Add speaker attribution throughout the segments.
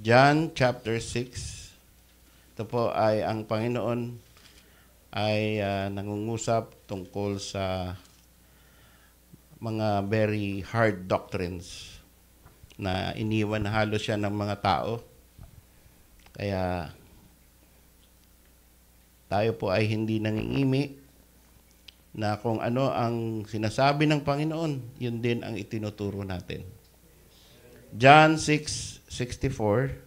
Speaker 1: John chapter 6. Ito po ay ang Panginoon ay nangungusap tungkol sa mga very hard doctrines na iniwan na halos siya ng mga tao. Kaya tayo po ay hindi nangingimi na kung ano ang sinasabi ng Panginoon, yun din ang itinuturo natin. John 6:64,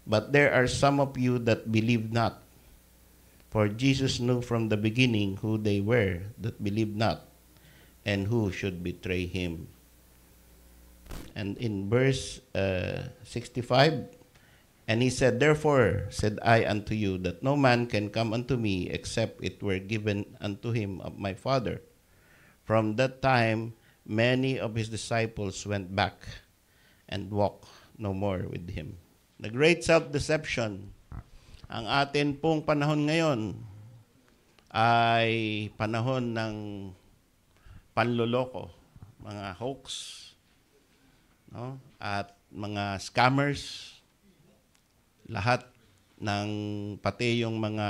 Speaker 1: "But there are some of you that believe not. For Jesus knew from the beginning who they were that believed not, and who should betray him." And in verse 65, "And he said, Therefore said I unto you, that no man can come unto me, except it were given unto him of my Father. From that time, many of his disciples went back and walked no more with him." The great self-deception. Ang atin pong panahon ngayon ay panahon ng panloloko, mga hoax, no? At mga scammers, lahat ng pati yung mga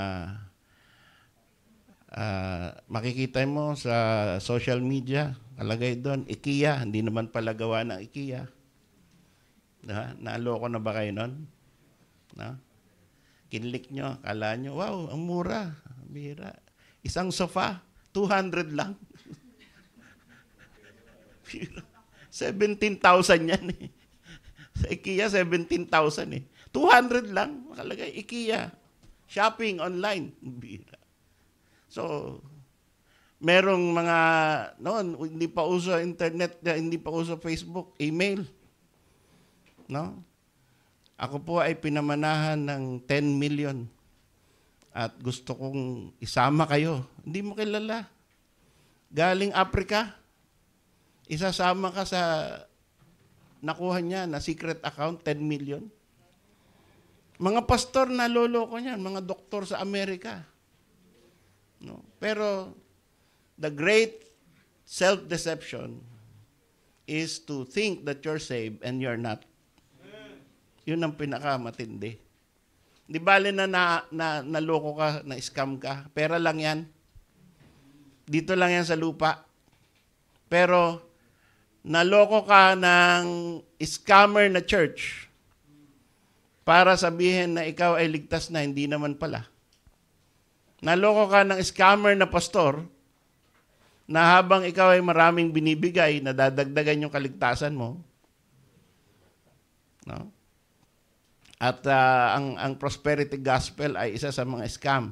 Speaker 1: makikita mo sa social media, kalagay doon, IKEA, hindi naman pala gawa ng IKEA. Naaloko na ba kayo nun? No? Kinlik nyo, akala nyo, wow, ang mura. Bira. Isang sofa, 200 lang. 17,000 yan eh. Sa IKEA, 17,000 eh. 200 lang, makalagay, IKEA. Shopping online. Bira. So, merong mga, noon, hindi pa uso internet, hindi pa uso Facebook, email. No? Ako po ay pinamanahan ng 10 million at gusto kong isama kayo. Hindi mo kilala. Galing Africa, isasama ka sa nakuha niya na secret account, 10 million. Mga pastor na loloko niyan, mga doktor sa Amerika. No? Pero the great self-deception is to think that you're saved and you're not. Yun ang pinakamatindi. Di bale na naloko ka, na scam ka, pera lang yan. Dito lang yan sa lupa. Pero naloko ka ng scammer na church para sabihin na ikaw ay ligtas na, hindi naman pala. Naloko ka ng scammer na pastor na habang ikaw ay maraming binibigay, nadadagdagan yung kaligtasan mo. No? At ang prosperity gospel ay isa sa mga scam.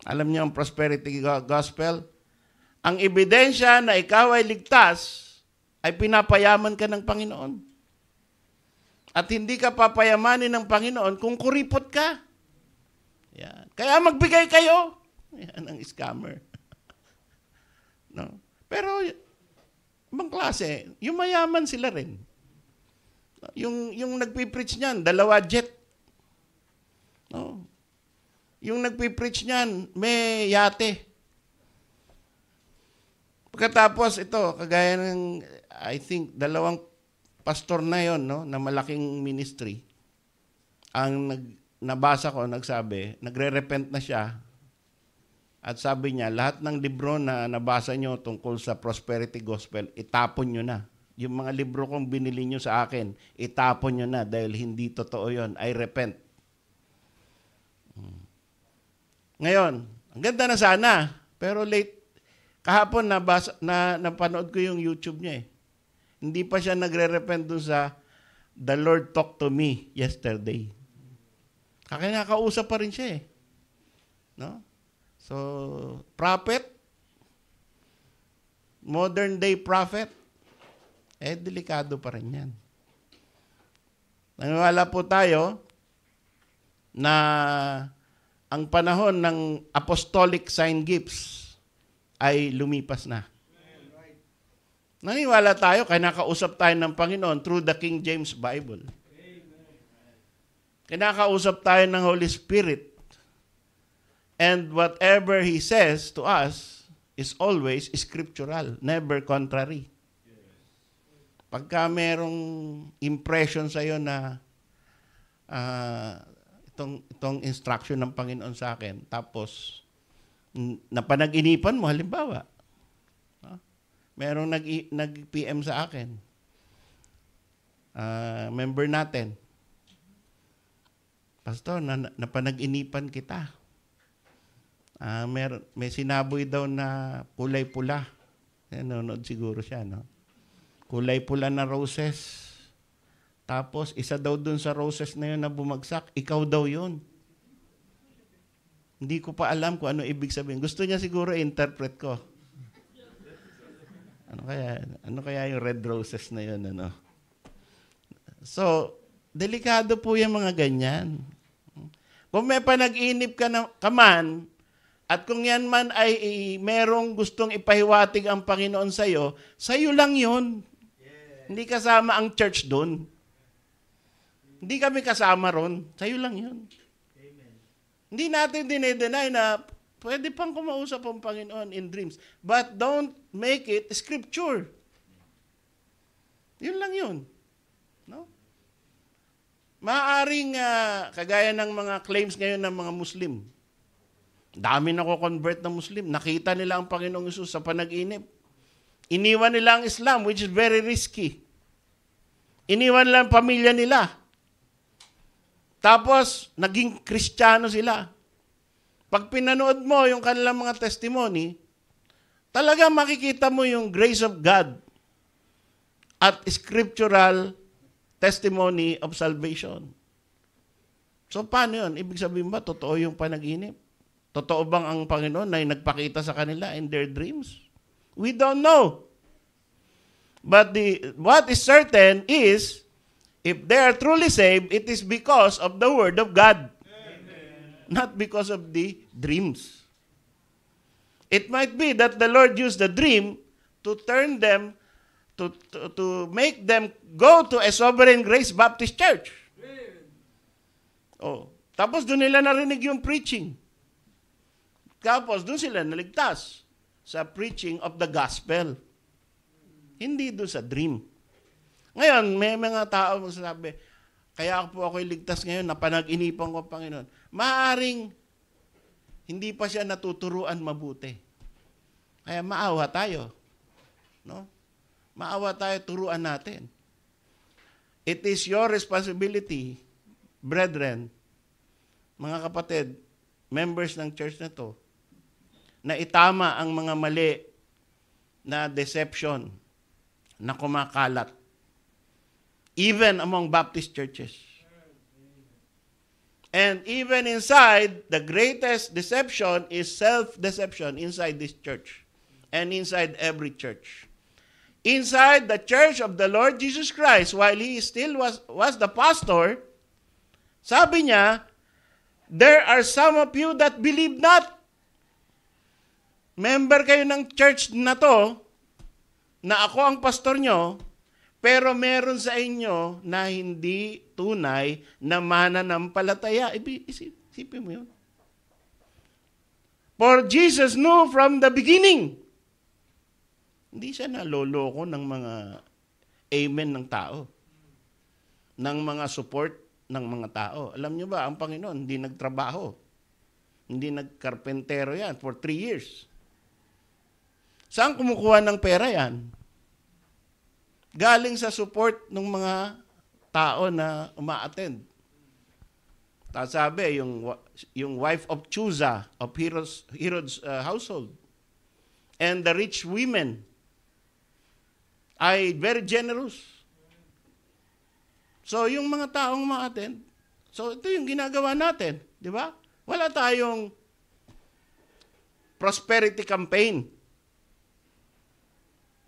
Speaker 1: Alam niyo ang prosperity gospel? Ang ebidensya na ikaw ay ligtas ay pinapayaman ka ng Panginoon. At hindi ka papayamanin ng Panginoon kung kuripot ka. Yan. Kaya magbigay kayo. Yan ang scammer. No? Pero ibang klase, yung mayaman sila rin. Yung nagpipreach niyan, 2 jet. No? Yung nagpipreach niyan, may yate. Pagkatapos ito, kagaya ng, I think, 2 pastor na yon, no, na malaking ministry. Ang nabasa ko, nagsabi, nagre-repent na siya. At sabi niya, lahat ng libro na nabasa niyo tungkol sa prosperity gospel, itapon niyo na. Yung mga libro kong binili nyo sa akin, itapon nyo na dahil hindi totoo yun. I repent. Ngayon, ang ganda na sana, pero late. Kahapon napanood ko yung YouTube niya eh. Hindi pa siya nagre-repent doon sa "The Lord talked to me yesterday." Kakinakausap pa rin siya eh. No? So, prophet, modern day prophet, delikado pa rin yan. Naniwala po tayo na ang panahon ng apostolic sign gifts ay lumipas na. Naniwala tayo, kinakausap tayo ng Panginoon through the King James Bible. Kinakausap tayo ng Holy Spirit. And whatever He says to us is always scriptural, never contrary. Pagka merong impression sa'yo na itong instruction ng Panginoon sa akin. Tapos, napanag-inipan mo, halimbawa, merong nag-PM sa akin, member natin, Pastor, napanag-inipan kita. May sinaboy daw na kulay pula. Nanonood siguro siya, no? Kulay pula na roses. Tapos, isa daw dun sa roses na yun na bumagsak, ikaw daw yun. Hindi ko pa alam kung ano ibig sabihin. Gusto niya siguro i-interpret ko. Ano kaya yung red roses na yun, ano? So, delikado po yung mga ganyan. Kung may panag-inip ka man, at kung yan man ay merong gustong ipahiwatig ang Panginoon sa'yo lang yun. Yeah. Hindi kasama ang church doon. Hindi kami kasama ron. Sa'yo lang yun. Amen. Hindi natin dinedenay na pwede pang kumausap ang Panginoon in dreams. But don't make it scripture. Yun lang yun. No? Maaaring kagaya ng mga claims ngayon ng mga Muslim. Dami na ko-convert na Muslim. Nakita nila ang Panginoong Hesus sa panaginip. Iniwan nila ang Islam, which is very risky. Iniwan nila ang pamilya nila. Tapos, naging Kristiyano sila. Pag pinanood mo yung kanilang mga testimony, talaga makikita mo yung grace of God at scriptural testimony of salvation. So, paano yun? Ibig sabihin ba, totoo yung panaginip? Totoo bang ang Panginoon ay nagpakita sa kanila in their dreams? We don't know. But what is certain is, if they are truly saved, it is because of the Word of God. Amen. Not because of the dreams. It might be that the Lord used the dream to turn them, to make them go to a Sovereign Grace Baptist Church. Oh, tapos doon nila narinig yung preaching. Tapos doon sila naligtas sa preaching of the gospel. Hindi doon sa dream. Ngayon, may mga tao magsasabi, kaya po ako'y ligtas ngayon, napanag-inipan ko, Panginoon. Maaring hindi pa siya natuturuan mabuti. Kaya maawa tayo. No? Maawa tayo, turuan natin. It is your responsibility, brethren, mga kapatid, members ng church na to, na itama ang mga mali na deception na kumakalat. Even among Baptist churches. And even inside, the greatest deception is self-deception inside this church. And inside every church. Inside the church of the Lord Jesus Christ, while He still was the pastor, sabi niya, there are some of you that believe not. Member kayo ng church na to, na ako ang pastor nyo, pero meron sa inyo na hindi tunay na mananampalataya. Isipin mo yun. For Jesus knew from the beginning. Hindi siya naloloko ng mga amen ng tao. Ng mga support ng mga tao. Alam nyo ba, ang Panginoon hindi nagtrabaho. Hindi nagkarpentero yan for 3 years. Saan kumukuha ng pera yan? Galing sa support ng mga tao na uma-attend. Tapos sabi, yung wife of Chuza, of Herod's household, and the rich women, ay very generous. So, yung mga taong uma-attend, so ito yung ginagawa natin, di ba? Wala tayong prosperity campaign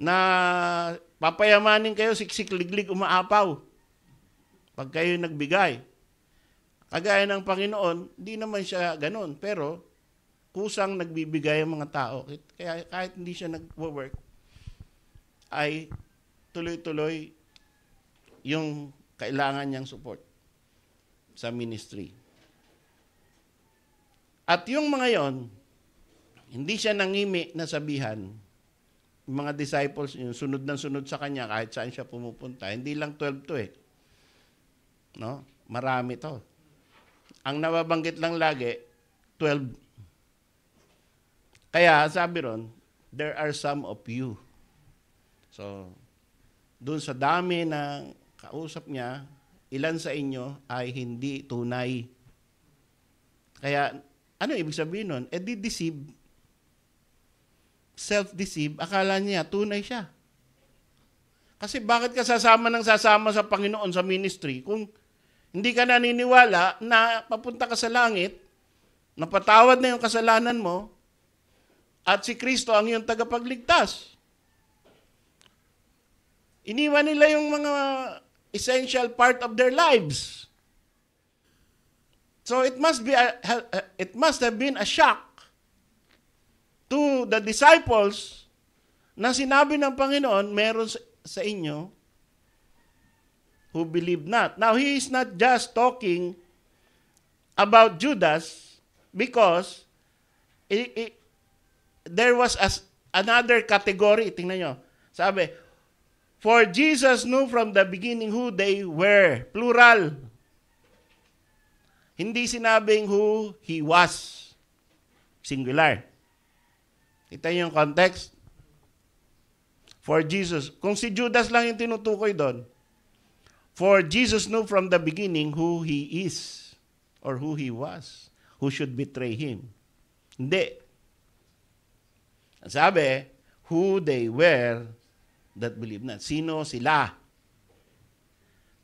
Speaker 1: na papayamanin kayo, siksik, liglig, umaapaw. Pag kayo nagbigay. Kagaya ng Panginoon, hindi naman siya ganun. Pero, kusang nagbibigay ang mga tao. Kaya kahit hindi siya nag-work, ay tuloy-tuloy yung kailangan niyang support sa ministry. At yung mga yon, hindi siya nangimi na sabihan, mga disciples, yung sunod ng sunod sa kanya kahit saan siya pumupunta. Hindi lang 12 to eh. No? Marami to. Ang nababanggit lang lagi, 12. Kaya sabi ron, there are some of you. So, dun sa dami na kausap niya, ilan sa inyo ay hindi tunay. Kaya, ano ibig sabihin nun? Di-deceive. Self-deceive, akala niya tunay siya. Kasi bakit ka sasama sa Panginoon sa ministry kung hindi ka naniniwala na papunta ka sa langit, napatawad na yung kasalanan mo, at si Kristo ang iyong tagapagligtas. Iniwan nila yung mga essential part of their lives. So it must have been a shock to the disciples na sinabi ng Panginoon, meron sa inyo who believe not. Now, he is not just talking about Judas because there was another category. Tingnan nyo. Sabi, for Jesus knew from the beginning who they were. Plural. Hindi sinabing who he was. Singular. Kita nyo yung context? For Jesus. Kung si Judas lang yung tinutukoy doon, for Jesus knew from the beginning who he is or who he was, who should betray him. Hindi. Sabi, who they were that believe not. Sino sila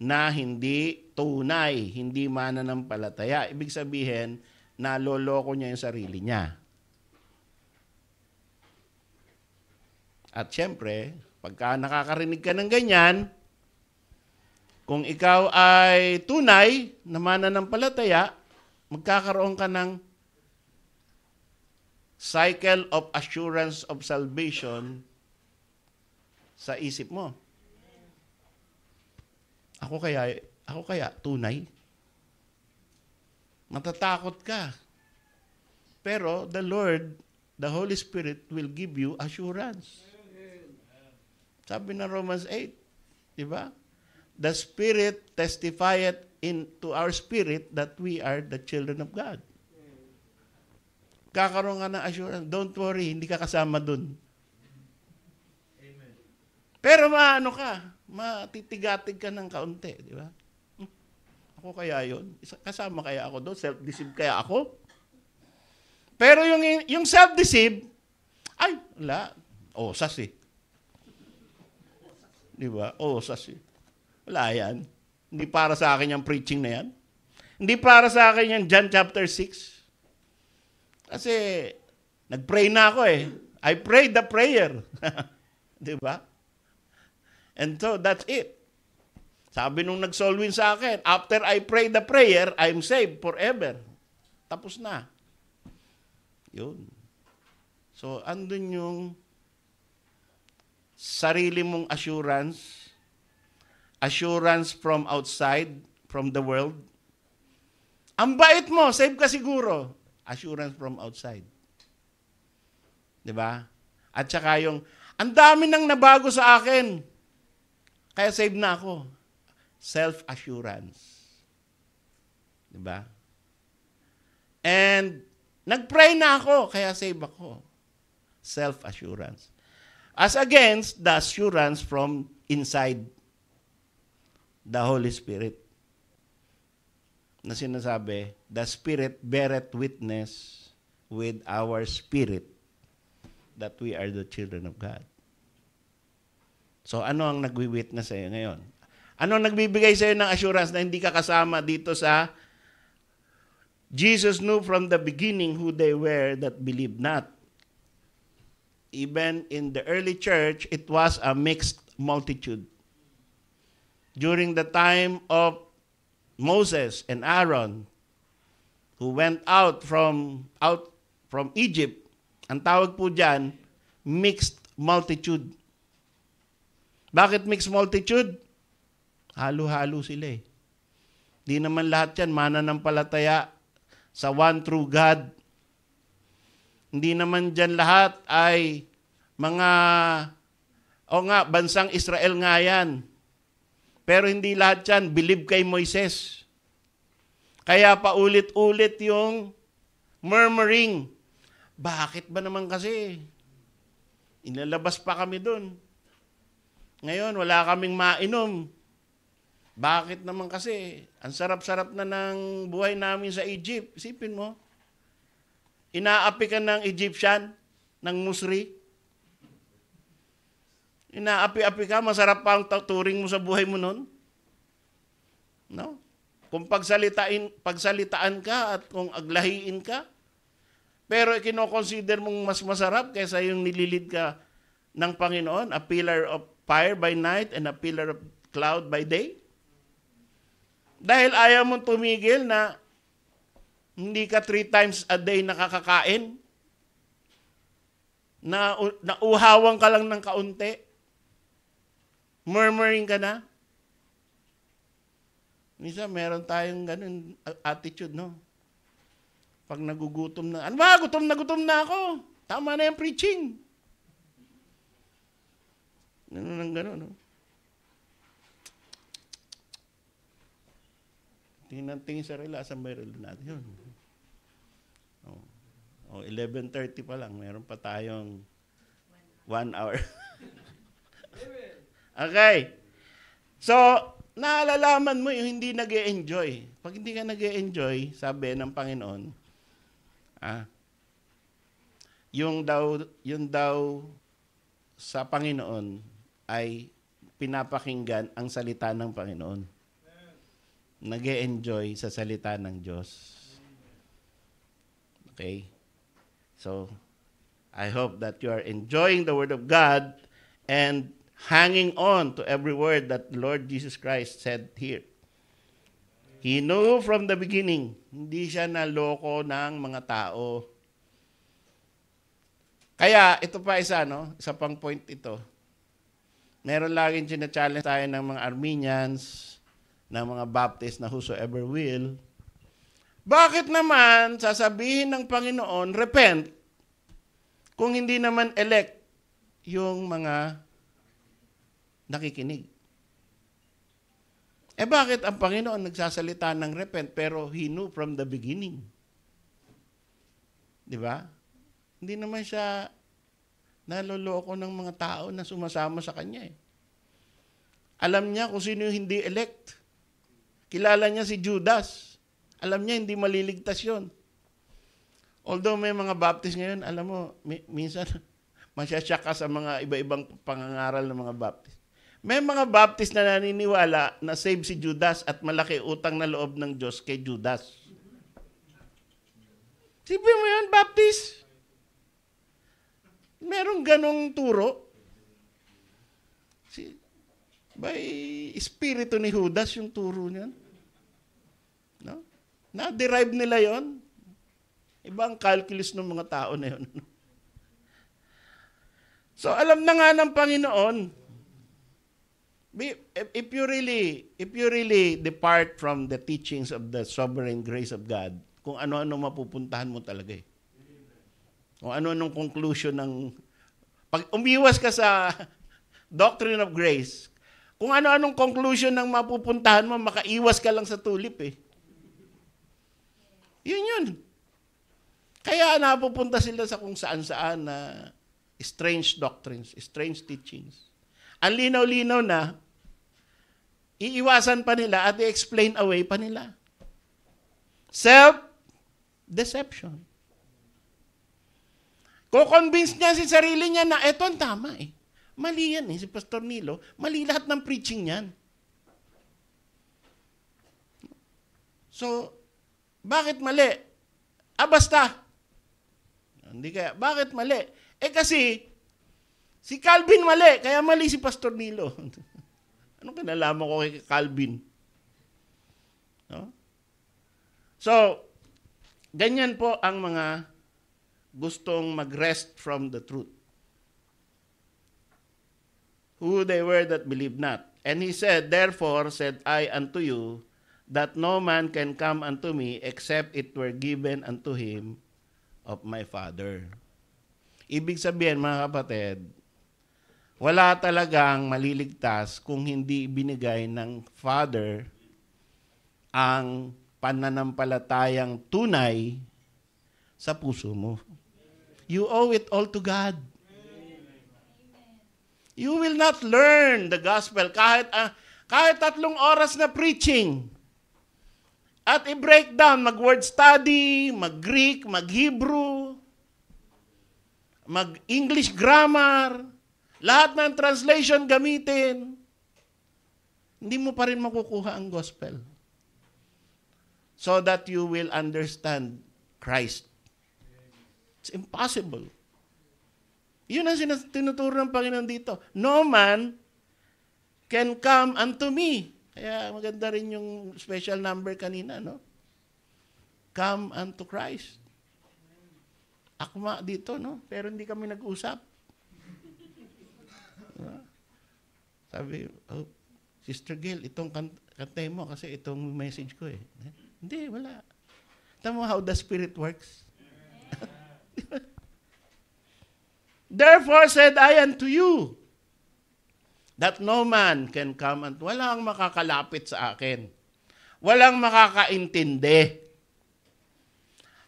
Speaker 1: na hindi tunay, hindi mananampalataya. Ibig sabihin, naloloko niya yung sarili niya. At syempre, pagka nakakarinig ka ng ganyan, kung ikaw ay tunay na mananampalataya, magkakaroon ka ng cycle of assurance of salvation sa isip mo. Ako kaya tunay? Matatakot ka. Pero the Lord, the Holy Spirit will give you assurance. Sabi ng Romans 8, di ba? The Spirit testifieth to our spirit that we are the children of God. Kakaroon ka ng assurance. Don't worry, hindi ka kasama dun. Amen. Pero matitigatig ka ng kaunti, di ba? Ako kaya yun? Kasama kaya ako doon? Self-deceive kaya ako? Pero yung self-deceive, ay, wala. Osas eh. Di ba? Osas eh. Wala yan. Hindi para sa akin yung preaching na yan. Hindi para sa akin yung John chapter 6. Kasi, nag-pray na ako eh. I prayed the prayer. Di ba? And so, that's it. Sabi nung nag-solwin sa akin, after I pray the prayer, I'm saved forever. Tapos na. Yun. So, andun yung sarili mong assurance from outside, from the world. Ang bait mo, save ka siguro. Assurance from outside. Diba? At saka yung, ang dami nang nabago sa akin. Kaya save na ako. Self-assurance. Diba? And, nag-pray na ako, kaya save ako. Self-assurance. As against the assurance from inside the Holy Spirit. Na sinasabi, the Spirit beareth witness with our spirit that we are the children of God. So ano ang nagwi-witness sa'yo ngayon? Ano ang nagbibigay sa'yo ng assurance na hindi ka kasama dito sa Jesus knew from the beginning who they were that believed not. Even in the early church, it was a mixed multitude. During the time of Moses and Aaron, who went out from Egypt, ang tawag po dyan, mixed multitude. Bakit mixed multitude? Halo-halo sila eh. Di naman lahat yan mananampalataya sa one true God. Hindi naman dyan lahat ay mga, bansang Israel nga yan. Pero hindi lahat yan believe kay Moises. Kaya paulit-ulit yung murmuring. Bakit ba naman kasi? Inalabas pa kami doon. Ngayon, wala kaming mainom. Bakit naman kasi? Ang sarap-sarap na ng buhay namin sa Egypt. Isipin mo, inaapi ka ng Egyptian, ng Musri. Inaapi-api ka, masarap pa ang turing mo sa buhay mo noon. No? Kung pagsalitaan ka at kung aglahiin ka, pero kino-consider mong mas masarap kaysa yung nililid ka ng Panginoon, a pillar of fire by night and a pillar of cloud by day. Dahil ayaw mong tumigil na hindi ka 3 times a day nakakakain, na uhawan ka lang ng kaunti, murmuring ka na. Minsan, meron tayong ganun attitude, no? Pag nagugutom na, ano ba, gutom na ako. Tama na yung preaching. Ganun, no? Tingin sa rela, asan ba yung rela natin? Yun. 11:30 pa lang, meron pa tayong 1 hour. Okay. So, naalalaman mo yung hindi nag-e-enjoy. Pag hindi ka nag-e-enjoy, sabi ng Panginoon, yung daw sa Panginoon ay pinapakinggan ang salita ng Panginoon. Nag-e-enjoy sa salita ng Diyos. Okay? So, I hope that you are enjoying the Word of God and hanging on to every word that Lord Jesus Christ said here. He knew from the beginning. Hindi siya naloko ng mga tao. Kaya, ito pa isa, no? Isa pang point ito. Meron laging sina-challenge tayo ng mga Armenians, ng mga Baptist na whosoever will. Bakit naman sasabihin ng Panginoon, repent, kung hindi naman elect yung mga nakikinig? Bakit ang Panginoon nagsasalita ng repent pero He knew from the beginning? Di ba? Hindi naman siya naloloko ng mga tao na sumasama sa Kanya. Alam niya kung sino yung hindi elect. Kilala niya si Judas. Alam niya hindi maliligtas yun. Although may mga Baptist ngayon, alam mo, minsan masyasyak ka sa mga iba-ibang pangangaral ng mga Baptist. May mga Baptist na naniniwala na save si Judas at malaki utang na loob ng Diyos kay Judas. Sipin mo yun, Baptist? Merong ganong turo. By espiritu ni Judas yung turo niyan. No? Na-derive nila yon. Ibang calculus ng mga tao na yun. So, alam na nga ng Panginoon, if you really depart from the teachings of the sovereign grace of God, kung ano-ano mapupuntahan mo talaga eh. Kung ano-anong conclusion ng... Pag umiwas ka sa doctrine of grace, kung ano-anong conclusion ng mapupuntahan mo, makaiwas ka lang sa tulip eh. Yun. Kaya napupunta sila sa kung saan-saan na strange doctrines, strange teachings. Ang linaw-linaw na, iiwasan pa nila at i-explain away pa nila. Self-deception. Ko-convince niya si sarili niya na eto ang tama eh. Mali yan eh, si Pastor Nilo. Mali lahat ng preaching niyan. So, bakit mali? Basta. Hindi kaya. Bakit mali? Kasi, si Calvin mali, kaya mali si Pastor Nilo. Anong kinalaman ko kay Calvin? No? So, ganyan po ang mga gustong mag-rest from the truth. Who they were that believed not. And he said, therefore said I unto you, that no man can come unto me, except it were given unto him of my Father. Ibig sabihin, mga kapatid, wala talagang maliligtas kung hindi binigay ng Father ang pananampalatayang tunay sa puso mo. You owe it all to God. You will not learn the gospel kahit 3 oras na preaching. At i-break down, mag-word study, mag-Greek, mag-Hebrew, mag-English grammar, lahat ng translation gamitin. Hindi mo pa rin makukuha ang gospel. So that you will understand Christ. It's impossible. Yun ang tinuturo ng Panginoon dito. No man can come unto me. Kaya maganda rin yung special number kanina, no? Come unto Christ. Akma dito, no? Pero hindi kami nag-usap. Sabi, oh, Sister Gail, itong kantay mo kasi itong message ko eh. Hindi, wala. Tama how the Spirit works. Therefore said I unto you, that no man can come and walang makakalapit sa akin. Walang makakaintindi.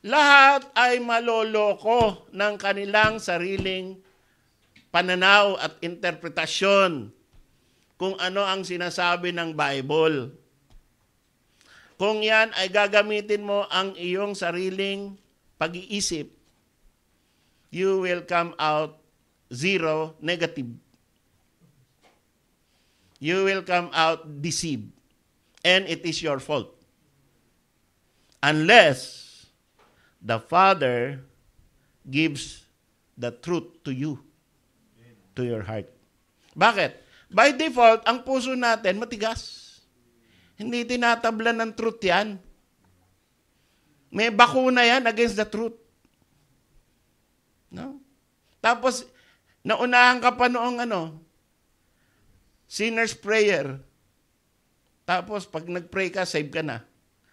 Speaker 1: Lahat ay maloloko ng kanilang sariling pananaw at interpretasyon kung ano ang sinasabi ng Bible. Kung yan ay gagamitin mo ang iyong sariling pag-iisip, you will come out zero negative. You will come out deceived. And it is your fault. Unless the Father gives the truth to you, to your heart. Bakit? By default, ang puso natin matigas. Hindi tinatablan ng truth yan. May bakuna yan against the truth. No? Tapos, naunahan ka pa noong sinner's prayer. Tapos, pag nag-pray ka, save ka na.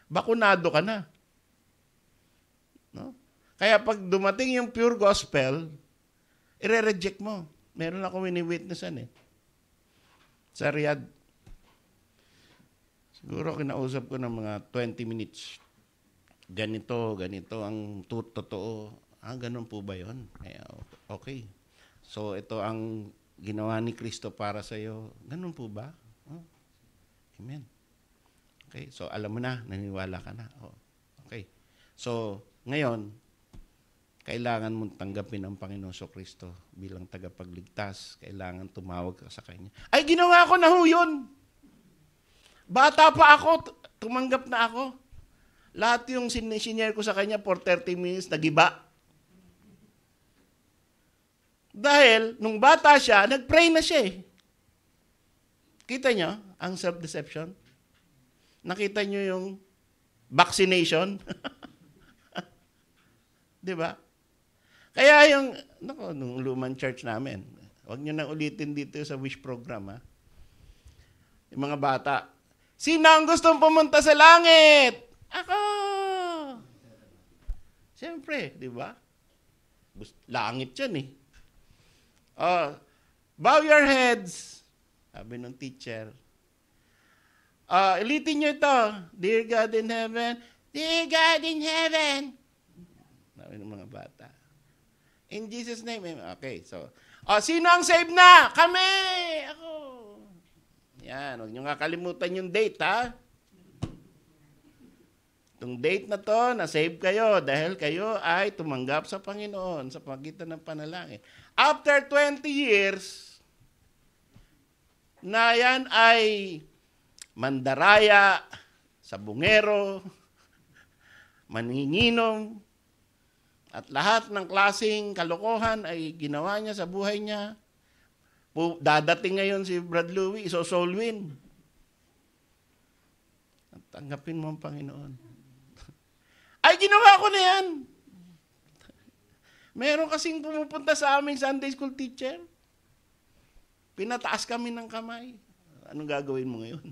Speaker 1: Bakunado ka na. No? Kaya pag dumating yung pure gospel, i-reject mo. Meron ako wini-witnessan eh. Sa Riyadh. Siguro kinausap ko ng mga 20 minutes. Ganito ang totoo. Ganun po ba yun? Okay. So, ito ang ginawa ni Kristo para sa iyo. Ganun po ba? Oh. Amen. Okay. So, alam mo na. Naniwala ka na. Oh. Okay. So, ngayon, kailangan mong tanggapin ang Panginoon Kristo bilang tagapagligtas. Kailangan tumawag ka sa Kanya. Ay, ginawa ko na ho yun. Bata pa ako, tumanggap na ako. Lahat yung sinishare ko sa Kanya for 30 minutes, nagiba. Dahil, nung bata siya, nag-pray na siya eh. Kita nyo ang self-deception? Nakita nyo yung vaccination? Di ba? Kaya nung lumang church namin, huwag nyo nang ulitin dito sa wish program, ha? Yung mga bata, sino ang gustong pumunta sa langit? Ako! Siyempre, di ba? Langit yan eh. Bow your heads. Sabi ng teacher. Ulitin nyo ito. Dear God in heaven. Dear God in heaven. Sabi ng mga bata. In Jesus' name. Okay, so. Sino ang saved na? Kami! Ako. Yan, huwag nyo nga kalimutan yung date, ha? Itong date na to, na-save kayo dahil kayo ay tumanggap sa Panginoon sa pagitan ng panalangin. After 20 years, na yan ay mandaraya, sabungero, maninginom, at lahat ng klaseng kalokohan ay ginawa niya sa buhay niya. Dadating ngayon si Brad Louie, iso-soul win. At tanggapin mo ang Panginoon. Ay, ginawa ko na yan. Meron kasing pumupunta sa aming Sunday school teacher. Pinataas kami ng kamay. Anong gagawin mo ngayon?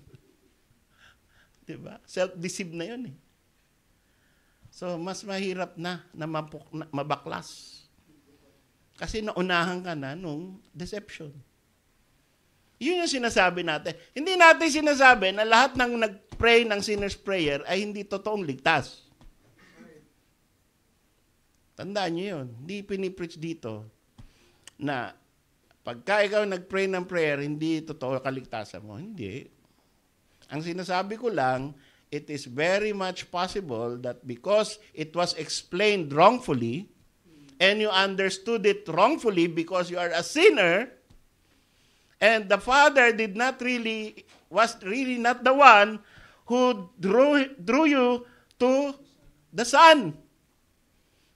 Speaker 1: Diba? Self-deceive na yun eh. So, mas mahirap na mabaklas. Kasi naunahan ka na nung deception. Yun yung sinasabi natin. Hindi natin sinasabi na lahat ng pray ng sinner's prayer ay hindi totoong ligtas. Tandaan nyo yun. Hindi pinipreach dito na pagka ikaw nag-pray ng prayer, hindi totoo kaligtasan mo. Hindi. Ang sinasabi ko lang, it is very much possible that because it was explained wrongfully, and you understood it wrongfully because you are a sinner, and the Father was really not the one who drew you to the Son.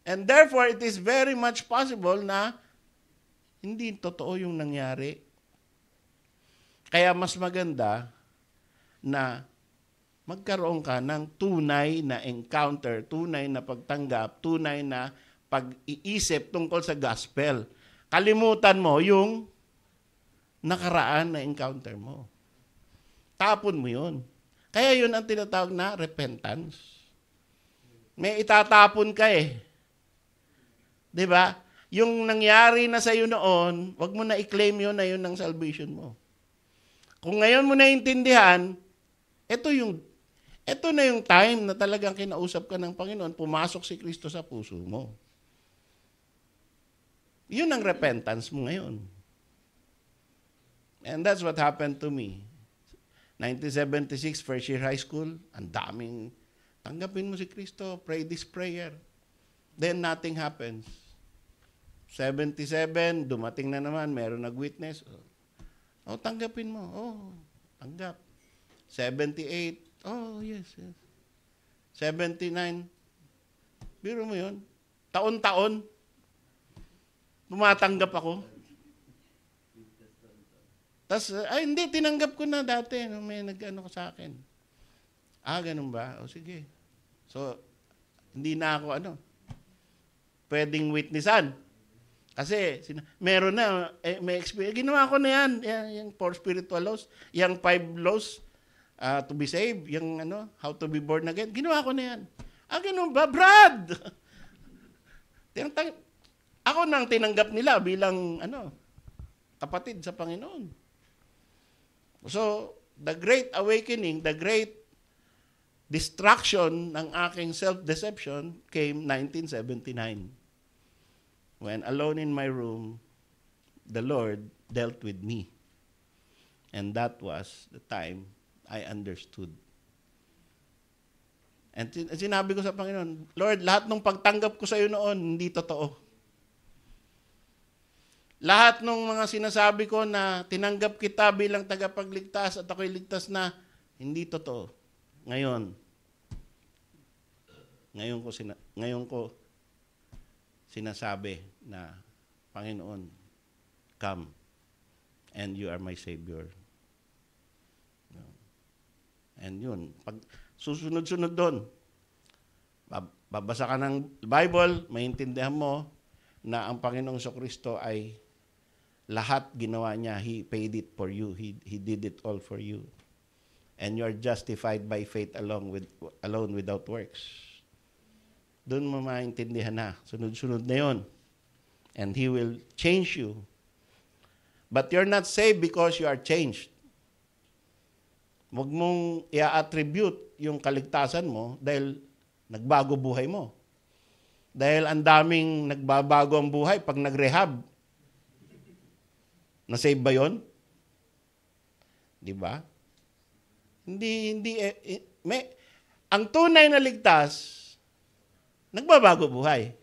Speaker 1: And therefore, it is very much possible na hindi totoo yung nangyari. Kaya mas maganda na magkaroon ka ng tunay na encounter, tunay na pagtanggap, tunay na pag-iisip tungkol sa gospel. Kalimutan mo yung nakaraan na encounter mo. Tapon mo yun. Kaya yun ang tinatawag na repentance. May itatapon ka eh. 'Di ba? Yung nangyari na sa iyo noon, wag mo na i-claim yun na yun ng salvation mo. Kung ngayon mo naintindihan, ito na yung time na talagang kinausap ka ng Panginoon, pumasok si Kristo sa puso mo. Yun ang repentance mo ngayon. And that's what happened to me. 1976, first year high school, ang daming, tanggapin mo si Kristo, pray this prayer. Then nothing happens. 77, dumating na naman, meron nag-witness. Tanggapin mo. Tanggap. 78, yes. 79, biro mo yun. Taon-taon, tumatanggap ako. Tapos, hindi, tinanggap ko na dati. May nag-ano ko sa akin. Ganun ba? Sige. So, hindi na ako, pwedeng witnessan. Kasi, meron na, may experience. Ginawa ko na yan. Yung 4 spiritual laws. Yung 5 laws to be saved. Yung how to be born again. Ginawa ko na yan. Ganun ba? Brad! Ako nang tinanggap nila bilang, kapatid sa Panginoon. So, the great awakening, the great destruction ng aking self-deception came 1979. When alone in my room, the Lord dealt with me. And that was the time I understood. And sinabi ko sa Panginoon, Lord, lahat ng pagtanggap ko sa iyo noon, hindi totoo. Lahat ng mga sinasabi ko na tinanggap kita bilang tagapagligtas at ako'y ligtas na, hindi totoo. Ngayon ko sinasabi na, Panginoon, come and you are my Savior. And yun, pag susunod-sunod doon, babasa ka ng Bible, maintindihan mo na ang Panginoong Kristo ay lahat ginawa niya. He paid it for you. He did it all for you. And you are justified by faith alone without works. Doon mo maintindihan na. Sunod-sunod na yun. And He will change you. But you're not saved because you are changed. Huwag mong i-attribute yung kaligtasan mo dahil nagbago buhay mo. Dahil ang daming nagbabago ang buhay pag nag-rehab. Na-save ba yun? Di ba? Ang tunay na ligtas, nagbabago buhay.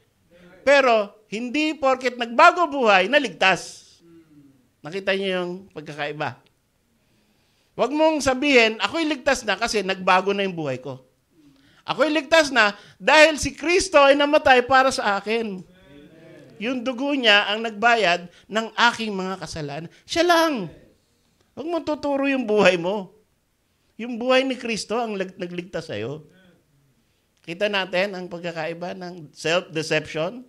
Speaker 1: Pero, hindi porket nagbago buhay, naligtas. Nakita niyo yung pagkakaiba. Huwag mong sabihin, ako'y ligtas na kasi nagbago na yung buhay ko. Ako'y ligtas na dahil si Kristo ay namatay para sa akin. Yung dugo niya ang nagbayad ng aking mga kasalanan. Siya lang. Huwag mo tuturo yung buhay mo. Yung buhay ni Kristo ang nagligtas sa'yo. Kita natin ang pagkakaiba ng self-deception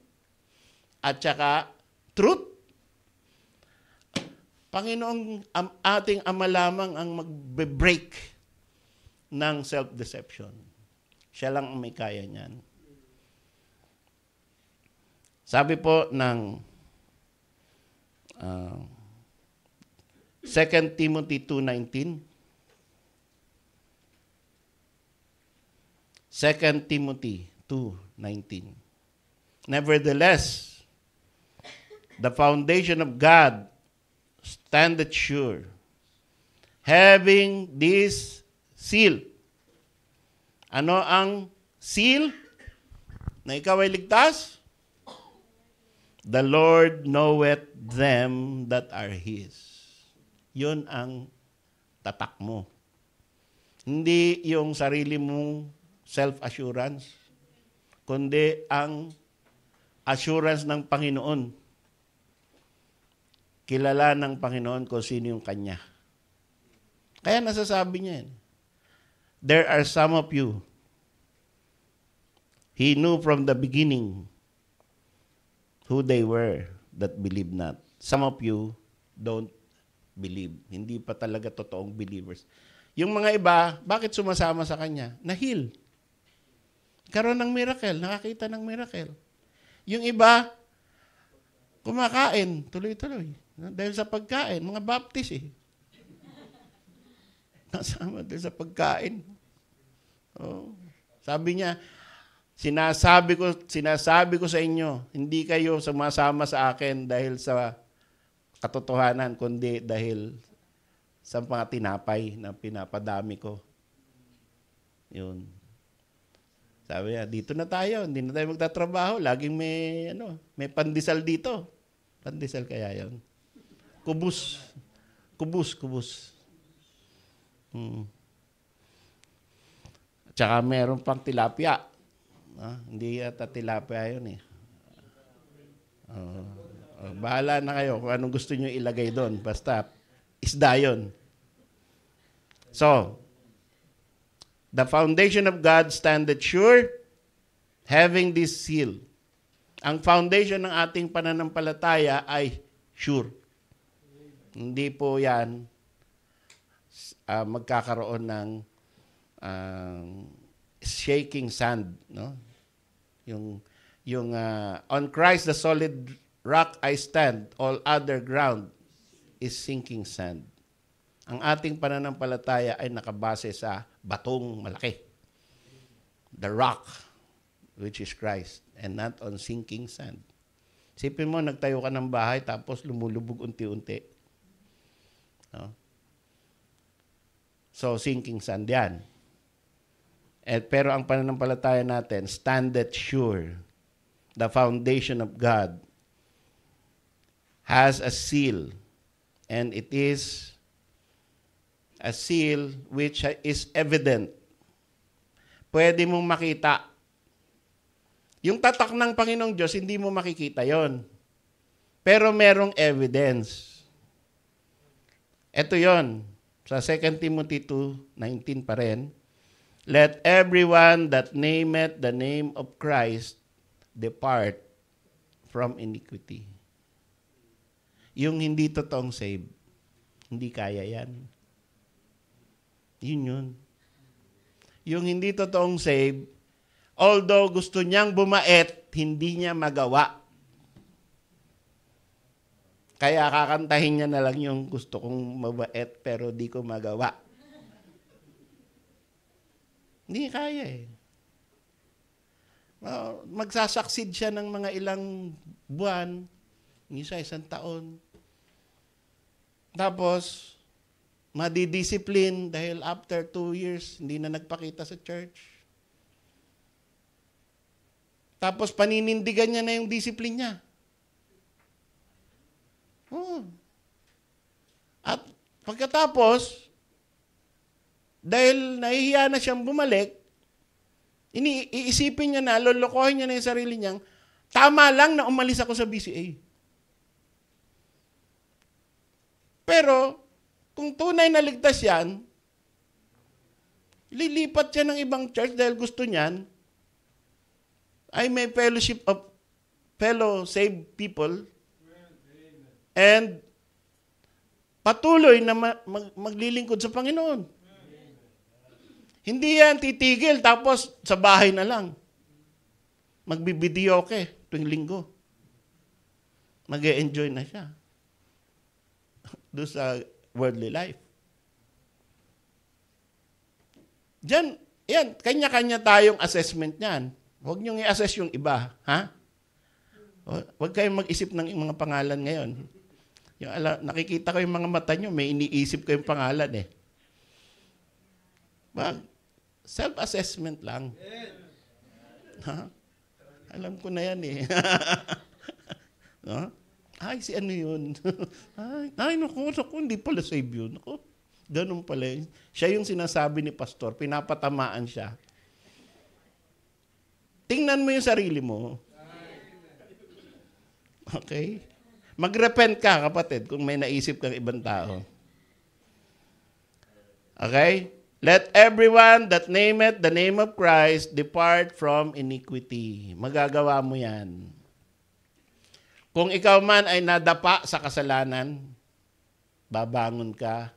Speaker 1: at saka truth. Panginoong ating Ama lamang ang magbe-break ng self-deception. Siya lang ang may kaya niyan. Sabi po ng 2 Timothy 2:19, 2 Timothy 2:19. Nevertheless, the foundation of God standeth sure, having this seal. Ano ang seal na ikaw ay ligtas? The Lord knoweth them that are His. Yun ang tatak mo. Hindi yung sarili mong self-assurance, kundi ang assurance ng Panginoon. Kilala ng Panginoon kung sino yung Kanya. Kaya nasasabi niya yan. There are some of you, He knew from the beginning who they were that believe not. Some of you don't believe. Hindi pa talaga totoong believers. Yung mga iba, bakit sumasama sa Kanya? Na-heal. Karoon ng miracle, nakakita ng miracle. Yung iba, kumakain, tuloy-tuloy. Dahil sa pagkain, mga baptist eh. Nasama dahil sa pagkain. Oh. Sabi niya, sinasabi ko sa inyo, hindi kayo sumasama sa akin dahil sa katotohanan, kundi dahil sa mga tinapay na pinapadami ko. Yun. Sabi niya, dito na tayo, hindi na tayo magtatrabaho, laging may pandesal dito. Pandesal kaya yun. Kubus. Tsaka meron pang tilapia. Hindi yata tilapia yun eh. Bahala na kayo kung anong gusto nyo ilagay doon. Basta isda yun. So, the foundation of God standeth sure, having this seal. Ang foundation ng ating pananampalataya ay sure. Hindi po yan magkakaroon ng shaking sand, no? Yung on Christ the solid rock I stand, all other ground is sinking sand. Ang ating pananampalataya ay nakabase sa batong malaki. The rock, which is Christ, and not on sinking sand. Sipin mo, nagtayo ka ng bahay tapos lumulubog unti-unti. No? So, sinking sand yan. Pero ang pananampalataya natin, standeth sure. The foundation of God has a seal. And it is a seal which is evident. Pwede mong makita. Yung tatak ng Panginoong Diyos, hindi mo makikita yon. Pero merong evidence. Ito yon. Sa 2 Timothy 2:19 pa rin. Let everyone that nameth the name of Christ depart from iniquity. Yung hindi totoong save, hindi kaya yan. Yun. Yung hindi totoong save, although gusto niyang bumait, hindi niya magawa. Kaya kakantahin niya na lang yung gusto kong mabait pero di ko magawa. Hindi kaya eh. Magsasucceed siya ng mga ilang buwan, isa isang taon. Tapos, madidiscipline dahil after 2 years, hindi na nagpakita sa church. Tapos, paninindigan niya na yung discipline niya. At pagkatapos, dahil nahihiya na siyang bumalik, iisipin niya na, lolokohin niya na yung sarili niyang, tama lang na umalis ako sa BCA. Pero, kung tunay na ligtas yan, lilipat siya ng ibang church dahil gusto niyan, ay may fellowship of fellow saved people, and patuloy na maglilingkod sa Panginoon. Hindi yan titigil tapos sa bahay na lang. Magbibidyoke tuwing linggo. Mag-e-enjoy na siya doon sa worldly life. Diyan, Yan, kanya-kanya tayong assessment niyan. Huwag niyong i-assess yung iba. Ha? Huwag kayong mag-isip ng mga pangalan ngayon. Nakikita ko yung mga mata niyo, may iniisip ko yung pangalan eh. Self-assessment lang. Ha? Alam ko na yan eh. Ay, si ano yun? naku, hindi pala save yun. Naku, ganun pala. Siya yung sinasabi ni pastor, pinapatamaan siya. Tingnan mo yung sarili mo. Okay? Mag-repent ka, kapatid, kung may naisip kang ibang tao. Okay? Let everyone that nameth the name of Christ depart from iniquity. Magagawa mo yan. Kung ikaw man ay nadapa sa kasalanan, babangon ka,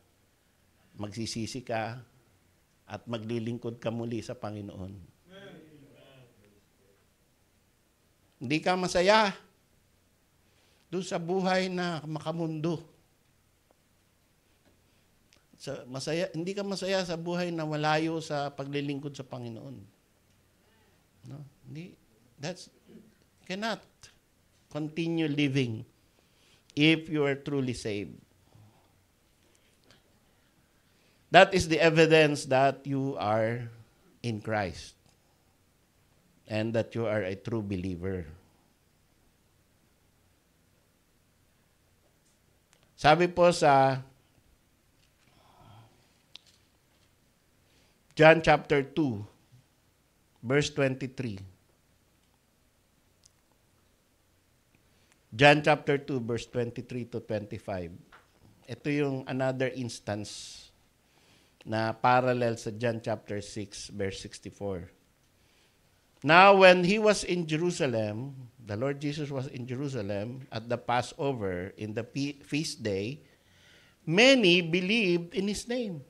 Speaker 1: magsisisi ka, at maglilingkod ka muli sa Panginoon. Hindi ka masaya doon sa buhay na makamundo. Hindi ka masaya sa buhay na malayo sa paglilingkod sa Panginoon. No? Cannot continue living if you are truly saved. That is the evidence that you are in Christ and that you are a true believer. Sabi po sa John chapter 2, verse 23. John chapter 2, verse 23 to 25. Ito yung another instance na parallel sa John chapter 6, verse 64. Now, when he was in Jerusalem, the Lord Jesus was in Jerusalem at the Passover in the feast day, many believed in His name.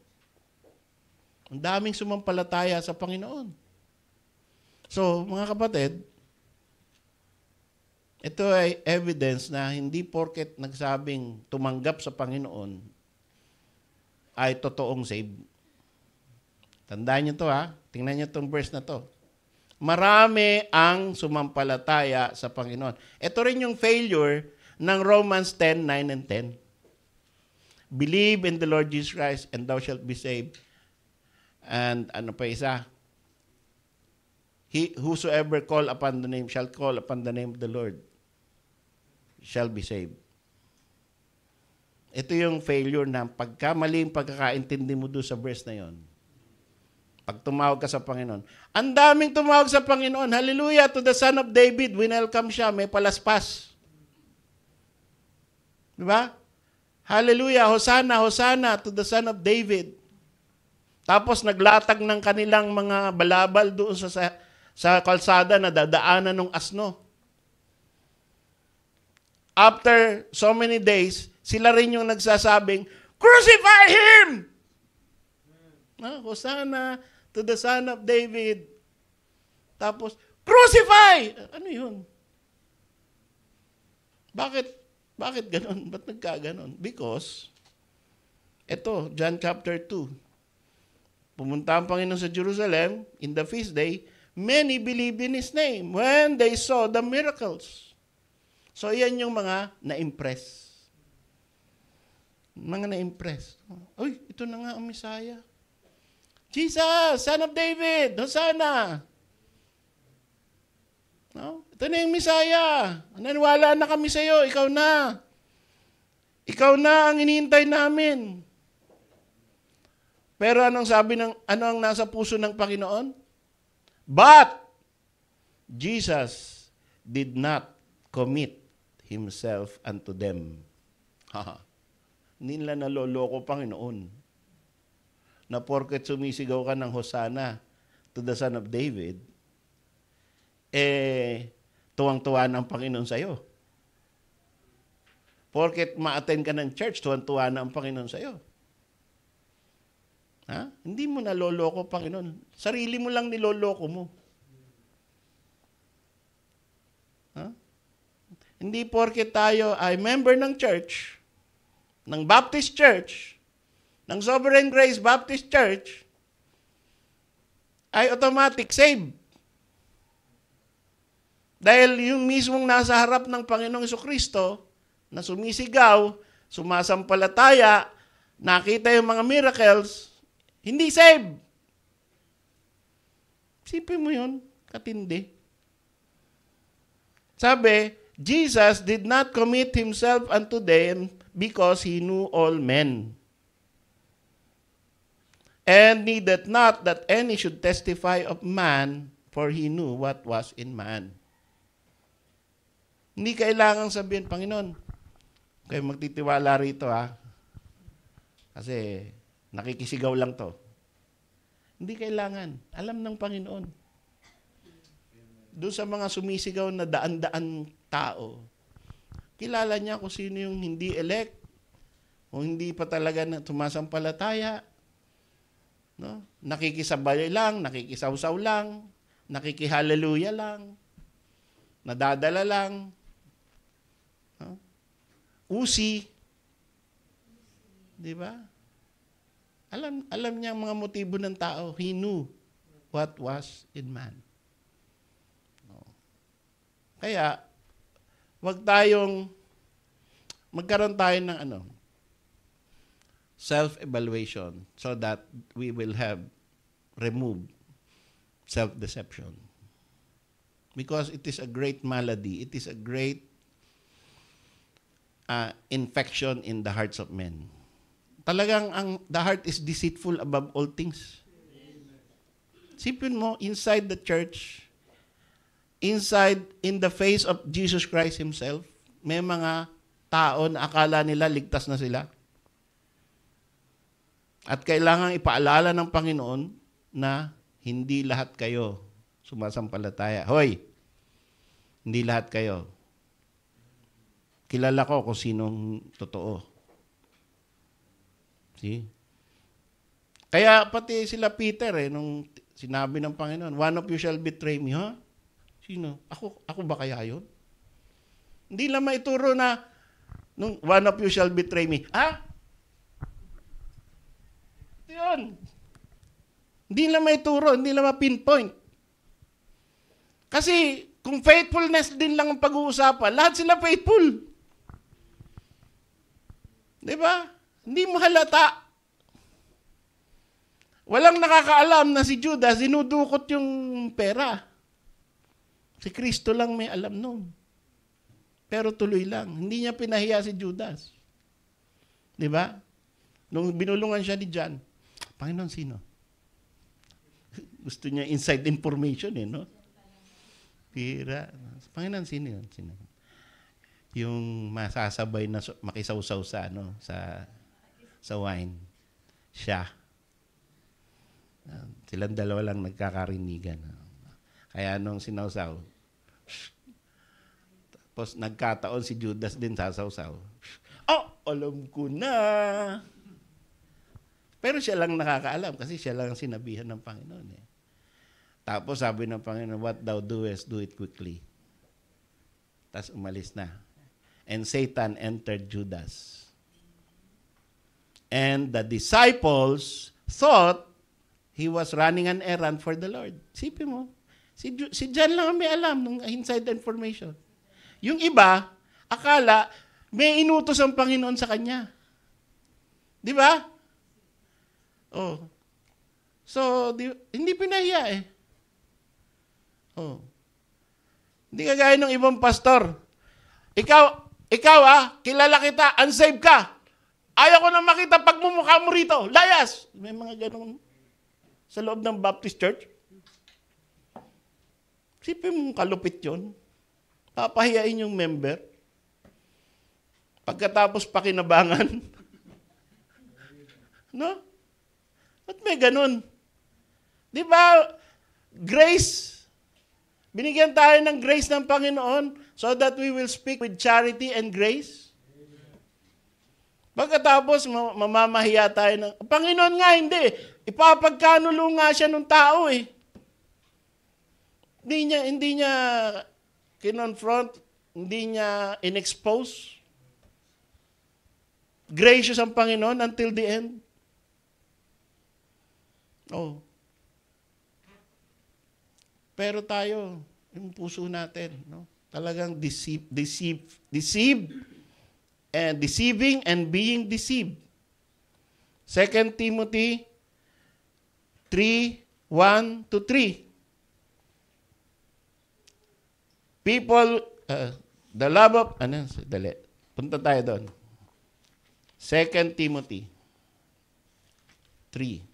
Speaker 1: Ang daming sumampalataya sa Panginoon. So, mga kapatid, ito ay evidence na hindi porket nagsabing tumanggap sa Panginoon ay totoong saved. Tandaan niyo to ha. Tingnan niyo itong verse na to. Marami ang sumampalataya sa Panginoon. Ito rin yung failure ng Romans 10, 9 and 10. Believe in the Lord Jesus Christ and thou shalt be saved. And ano pa isa? Whosoever call upon the name shall call upon the name of the Lord shall be saved. Ito yung failure na pagka mali yung pagkakaintindi mo doon sa verse na yon. Pag tumawag ka sa Panginoon. Ang daming tumawag sa Panginoon. Hallelujah to the Son of David. Winelcome siya. May palaspas. Diba? Hallelujah. Hosanna, Hosanna to the Son of David. Tapos naglatag ng kanilang mga balabal doon sa kalsada na dadaanan ng asno. After so many days, sila rin yung nagsasabing, crucify Him! Hosanna to the Son of David. Tapos, crucify! Ano yun? Bakit ganon? Ba't nagkaganon? Because, ito, John chapter 2. Pumunta ang Panginoon sa Jerusalem in the feast day. Many believed in His name when they saw the miracles. So, yan yung mga na-impress. Mga na-impress. Uy, ito na nga ang Messiah. Jesus, Son of David, Hosanna. No? Ito na yung Messiah. Naniwala na kami sa iyo, ikaw na. Ikaw na ang inihintay namin. Pero ano ang nasa puso ng Panginoon? But Jesus did not commit Himself unto them. Hindi nila naloloko Panginoon. Na porket sumisigaw ka ng Hosanna to the Son of David, tuwang-tuwa ng Panginoon sa'yo. Porket ma-attend ka ng church, tuwang-tuwa na ang Panginoon sa'yo. Ha? Hindi mo naloloko, Panginoon. Sarili mo lang niloloko mo. Ha? Hindi porket tayo ay member ng church, ng Baptist Church, ng Sovereign Grace Baptist Church, ay automatic save. Dahil yung mismong nasa harap ng Panginoong Jesucristo na sumisigaw, sumasampalataya, nakita yung mga miracles, hindi save. Sipin mo yun, katindi. Sabi, Jesus did not commit himself unto them because he knew all men. And needed not that any should testify of man, for he knew what was in man. Hindi kailangang sabihin, Panginoon, kayo magtitiwala rito ha. Kasi nakikisigaw lang to. Hindi kailangan. Alam ng Panginoon. Doon sa mga sumisigaw na daan-daan tao, kilala niya kung sino yung hindi elect, o hindi pa talaga na tumasampalataya, no? Nakikisabay lang, nakikisawsaw lang, nakikihallelujah lang, nadadala lang, no? Usi. Di ba? Alam niya ang mga motibo ng tao. He knew what was in man. No. Kaya, magkaroon tayo ng self-evaluation so that we will have removed self-deception. Because it is a great malady. It is a great infection in the hearts of men. Talagang the heart is deceitful above all things. Sipin mo, inside the church, in the face of Jesus Christ Himself, may mga tao na akala nila ligtas na sila. At kailangan ipaalala ng Panginoon na hindi lahat kayo sumasampalataya. Hoy, hindi lahat kayo. Kilala ko kung sinong totoo. See? Kaya pati sila Peter, nung sinabi ng Panginoon, one of you shall betray me, ha? Sino? Ako ba kaya yun? Hindi lang maituro na, nung one of you shall betray me. Ha? Ito yun. Hindi lang maituro, hindi lang ma-pinpoint. Kasi, kung faithfulness din lang ang pag-uusapan, lahat sila faithful. Di ba? Hindi mo halata. Walang nakakaalam na si Judas, dinudukot yung pera. Si Kristo lang may alam nun. Pero tuloy lang. Hindi niya pinahiya si Judas. Di ba? Nung binulungan siya ni John, Panginoon, sino? Gusto niya inside information, no? Pira. Panginoon, sino yun? Sino? Yung masasabay na makisawsaw sa wine. Siya. Silang dalawa lang nagkakarinigan. Kaya nung sinawsaw, tapos nagkataon si Judas din sasawsaw. Oh, alam ko na. Pero siya lang nakakaalam kasi siya lang ang sinabihan ng Panginoon. Tapos sabi ng Panginoon, what thou doest, do it quickly. Tapos umalis na. And Satan entered Judas. And the disciples thought he was running an errand for the Lord. Sipin mo, si John lang ang may alam ng inside information. Yung iba, akala may inutos ang Panginoon sa kanya. Di ba? Oh. So, hindi pinahiya Oh. Hindi kagaya ng ibang pastor. Ikaw kilala kita, unsaved ka. Ayaw ko na makita pagmumukha mo rito. Layas! May mga ganun sa loob ng Baptist Church. Sipin mong kalupit yun. Papahiyain yung member. Pagkatapos pakinabangan. No? Ba't may ganun? Di ba, grace, binigyan tayo ng grace ng Panginoon so that we will speak with charity and grace. Pagkatapos, mamamahiya tayo ng, Panginoon nga, hindi. Ipapagkanulo nga siya ng tao Hindi niya kinonfront, hindi niya inexpose. Gracious ang Panginoon until the end. Oh. Pero tayo, yung puso natin, no? Talagang deceiving and being deceived. 2 Timothy 3:1-3. People, the love of, dali. Punta tayo doon. 2 Timothy 3.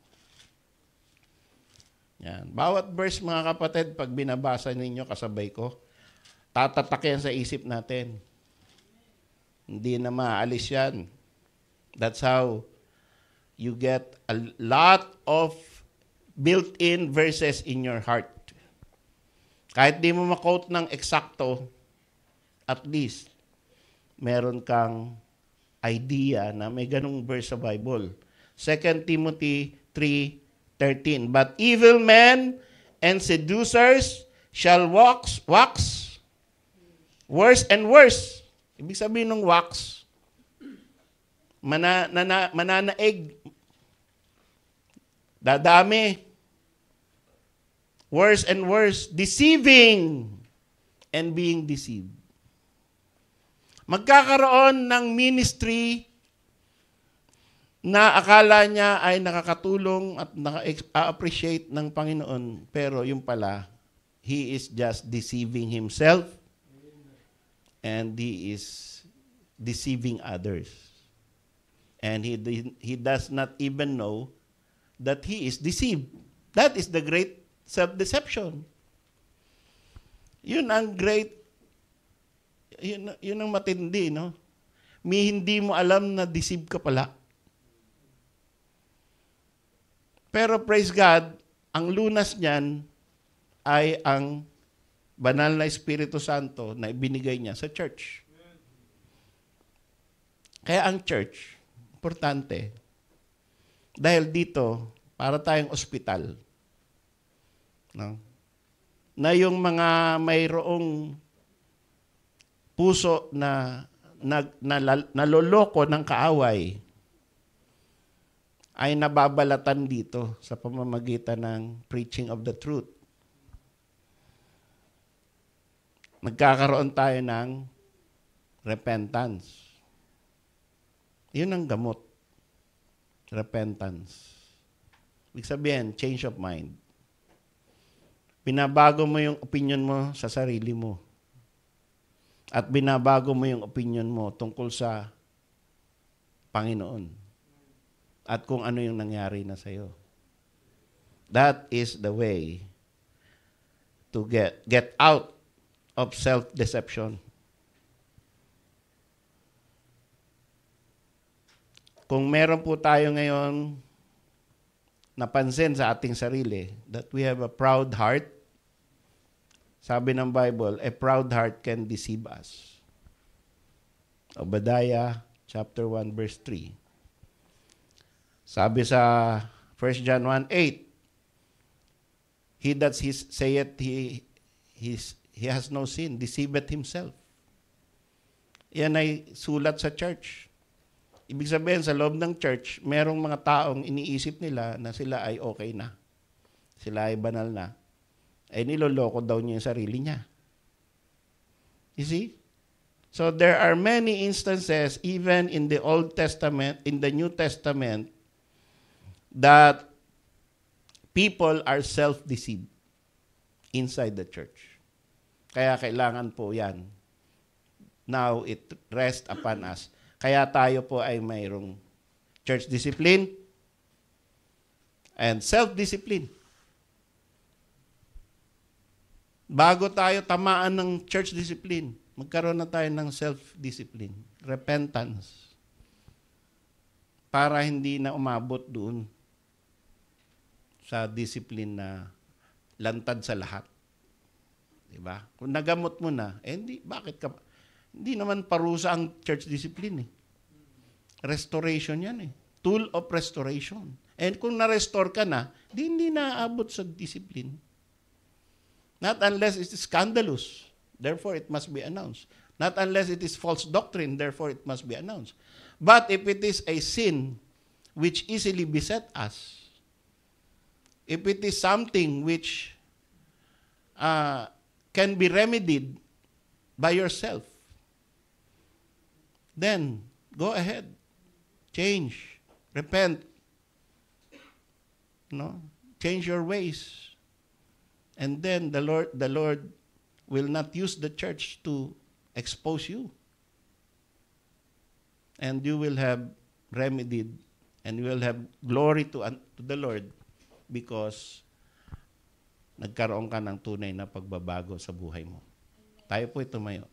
Speaker 1: Yan. Bawat verse, mga kapatid, pag binabasa ninyo kasabay ko, tatatak yan sa isip natin. Hindi na maalis yan. That's how you get a lot of built-in verses in your heart. Kahit di mo ma-quote ng eksakto, at least, meron kang idea na may ganung verse sa Bible. 2 Timothy 3:13. But evil men and seducers shall wax worse and worse. Ibig sabihin ng wax, mananaig, dadami, worse and worse, deceiving and being deceived. Magkakaroon ng ministry na akala niya ay nakakatulong at naka-appreciate ng Panginoon, pero yung pala, he is just deceiving himself and he is deceiving others. And he does not even know that he is deceived. That is the great self-deception. Yun ang great, yun ang matindi, no? Hindi mo alam na deceive ka pala. Pero praise God, ang lunas niyan ay ang banal na Espiritu Santo na ibinigay niya sa church. Kaya ang church, importante. Dahil dito, para tayong ospital. No? Na yung mga mayroong puso na naloloko ng kaaway ay nababalatan dito sa pamamagitan ng preaching of the truth. Magkakaroon tayo ng repentance. Yun ang gamot. Repentance. Ibig sabihin, change of mind. Binabago mo yung opinion mo sa sarili mo. At binabago mo yung opinion mo tungkol sa Panginoon. At kung ano yung nangyari na sa'yo. That is the way to get out of self-deception. Kung meron po tayo ngayon napansin sa ating sarili that we have a proud heart, sabi ng Bible, a proud heart can deceive us. Obadiah chapter 1 verse 3. Sabi sa 1 John 1:8, he that saith he has no sin, deceiveth himself. Yan ay sulat sa church. Ibig sabihin, sa loob ng church, merong mga taong iniisip nila na sila ay okay na. Sila ay banal na. Ay niloloko daw niya yung sarili niya. You see? So there are many instances, even in the Old Testament, in the New Testament, that people are self-deceived inside the church. Kaya kailangan po yan. Now, it rests upon us. Kaya tayo po ay mayroong church discipline and self-discipline. Bago tayo tamaan ng church discipline, magkaroon na tayo ng self-discipline, repentance, para hindi na umabot doon sa discipline na lantad sa lahat. Diba? Kung nagamot mo na, bakit ka, hindi naman parusa ang church discipline eh. Restoration yan eh. Tool of restoration. And kung na-restore ka na, hindi na-aabot sa discipline. Not unless it is scandalous. Therefore, it must be announced. Not unless it is false doctrine. Therefore, it must be announced. But if it is a sin which easily beset us, if it is something which can be remedied by yourself, then go ahead. Change. Repent. No? Change your ways. And then the Lord will not use the church to expose you. And you will have remedied and you will have glory to the Lord because nagkaroon ka ng tunay na pagbabago sa buhay mo. Tayo po tumayo.